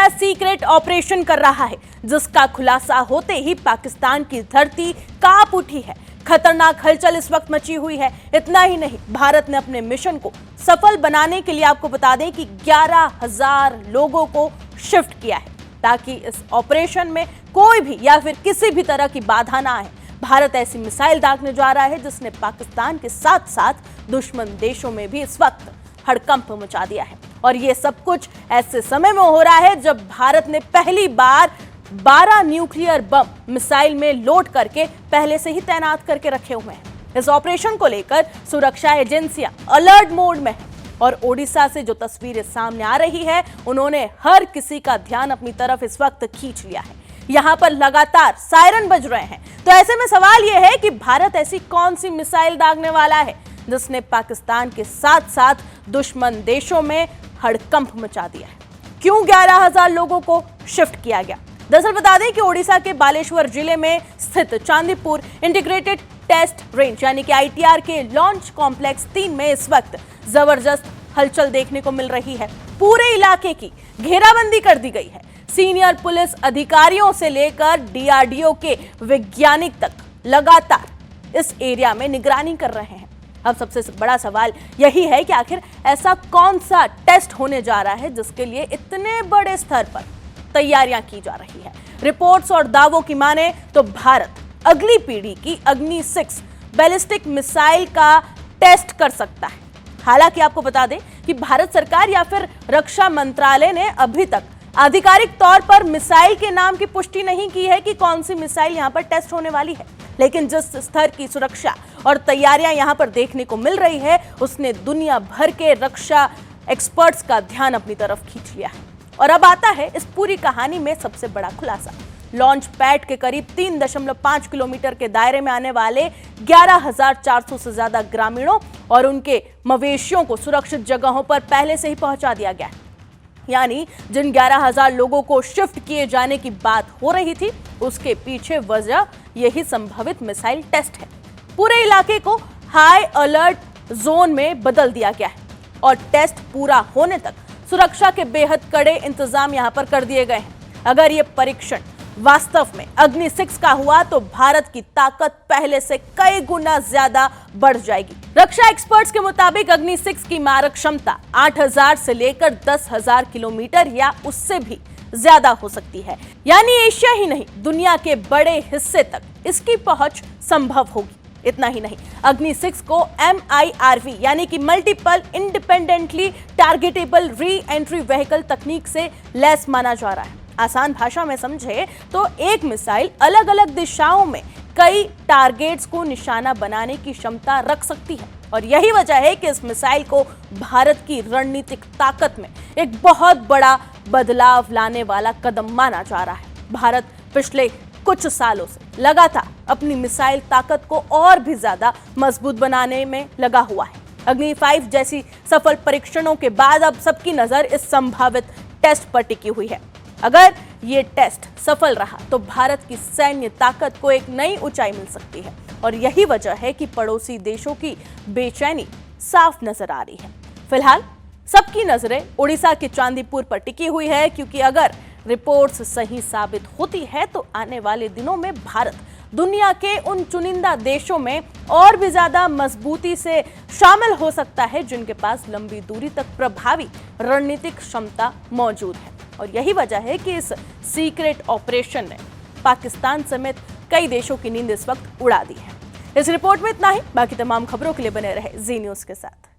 बड़ा secret operation कर रहा है, जिसका खुलासा होते ही पाकिस्तान की धरती कांप उठी है। खतरनाक हलचल इस वक्त मची हुई है। इतना ही नहीं, भारत ने अपने मिशन को सफल बनाने के लिए आपको बता दें कि 11,000 लोगों को शिफ्ट किया है, ताकि इस ऑपरेशन में कोई भी या फिर किसी भी तरह की बाधा ना आए। भारत ऐसी मिसाइल दागने जा रहा है जिसने पाकिस्तान के साथ साथ दुश्मन देशों में भी इस वक्त हड़कंप मचा दिया है। और ये सब कुछ ऐसे समय में हो रहा है जब भारत ने पहली बार 12 न्यूक्लियर बम मिसाइल में लोड करके पहले से ही तैनात करके रखे हुए हैं। इस ऑपरेशन को लेकर सुरक्षा एजेंसियां अलर्ट मोड में हैं और ओडिशा से जो तस्वीरें सामने आ रही है, उन्होंने हर किसी का ध्यान अपनी तरफ इस वक्त खींच लिया है। यहां पर लगातार सायरन बज रहे हैं। तो ऐसे में सवाल यह है कि भारत ऐसी कौन सी मिसाइल दागने वाला है जिसने पाकिस्तान के साथ साथ दुश्मन देशों में हड़कंप मचा दिया है। क्यों 11,000 लोगों को शिफ्ट किया गया? दरअसल बता दें कि ओडिशा के बालेश्वर जिले में स्थित चांदीपुर इंटीग्रेटेड टेस्ट रेंज यानी कि ITR के लॉन्च कॉम्प्लेक्स 3 में इस वक्त जबरदस्त हलचल देखने को मिल रही है। पूरे इलाके की घेराबंदी कर दी गई है। सीनियर पुलिस अधिकारियों से लेकर DRDO के वैज्ञानिक तक लगातार इस एरिया में निगरानी कर रहे हैं। अब सबसे बड़ा सवाल यही है कि आखिर ऐसा कौन सा टेस्ट होने जा रहा है जिसके लिए इतने बड़े स्तर पर तैयारियां की जा रही है। रिपोर्ट्स और दावों की माने तो भारत अगली पीढ़ी की अग्नि 6 बैलिस्टिक मिसाइल का टेस्ट कर सकता है। हालांकि आपको बता दें कि भारत सरकार या फिर रक्षा मंत्रालय ने अभी तक आधिकारिक तौर पर मिसाइल के नाम की पुष्टि नहीं की है कि कौन सी मिसाइल यहां पर टेस्ट होने वाली है। लेकिन जिस स्तर की सुरक्षा और तैयारियां यहां पर देखने को मिल रही है, उसने दुनिया भर के रक्षा एक्सपर्ट्स का ध्यान अपनी तरफ खींच लिया है। और अब आता है इस पूरी कहानी में सबसे बड़ा खुलासा। लॉन्च पैड के करीब 3.5 किलोमीटर के दायरे में आने वाले 11,400 से ज्यादा ग्रामीणों और उनके मवेशियों को सुरक्षित जगहों पर पहले से ही पहुंचा दिया गया है। यानी जिन 11,000 लोगों को शिफ्ट किए जाने की बात हो रही थी, उसके पीछे वजह यही संभवित मिसाइल टेस्ट है। पूरे इलाके को हाई अलर्ट जोन में बदल दिया गया है और टेस्ट पूरा होने तक सुरक्षा के बेहद कड़े इंतजाम यहां पर कर दिए गए हैं। अगर यह परीक्षण वास्तव में अग्नि 6 का हुआ तो भारत की ताकत पहले से कई गुना ज्यादा बढ़ जाएगी। रक्षा एक्सपर्ट्स के मुताबिक अग्नि 6 की मारक क्षमता 8,000 से लेकर 10,000 किलोमीटर या उससे भी ज्यादा हो सकती है। यानी एशिया ही नहीं, दुनिया के बड़े हिस्से तक इसकी पहुंच संभव होगी। इतना ही नहीं, अग्नि 6 को MIRV यानी कि multiple independently targetable re entry vehicle तकनीक से लैस माना जा रहा है। आसान भाषा में समझे तो एक मिसाइल अलग अलग दिशाओं में कई टारगेट्स को निशाना बनाने की क्षमता रख सकती है। और यही वजह है कि इस मिसाइल को भारत की रणनीतिक ताकत में एक बहुत बड़ा बदलाव लाने वाला कदम माना जा रहा है। भारत पिछले कुछ सालों से लगातार अपनी मिसाइल ताकत को और भी ज्यादा मजबूत बनाने में लगा हुआ है। अग्नि 5 जैसी सफल परीक्षणों के बाद अब सबकी नजर इस संभावित टेस्ट पर टिकी हुई है। अगर ये टेस्ट सफल रहा तो भारत की सैन्य ताकत को एक नई ऊंचाई मिल सकती है। और यही वजह है कि पड़ोसी देशों की बेचैनी साफ नजर आ रही है। फिलहाल सबकी नजरें उड़ीसा के चांदीपुर पर टिकी हुई है, क्योंकि अगर रिपोर्ट्स सही साबित होती है तो आने वाले दिनों में भारत दुनिया के उन चुनिंदा देशों में और भी ज्यादा मजबूती से शामिल हो सकता है जिनके पास लंबी दूरी तक प्रभावी रणनीतिक क्षमता मौजूद है। और यही वजह है कि इस सीक्रेट ऑपरेशन ने पाकिस्तान समेत कई देशों की नींद इस वक्त उड़ा दी है। इस रिपोर्ट में इतना ही। बाकी तमाम खबरों के लिए बने रहे जी न्यूज़ के साथ।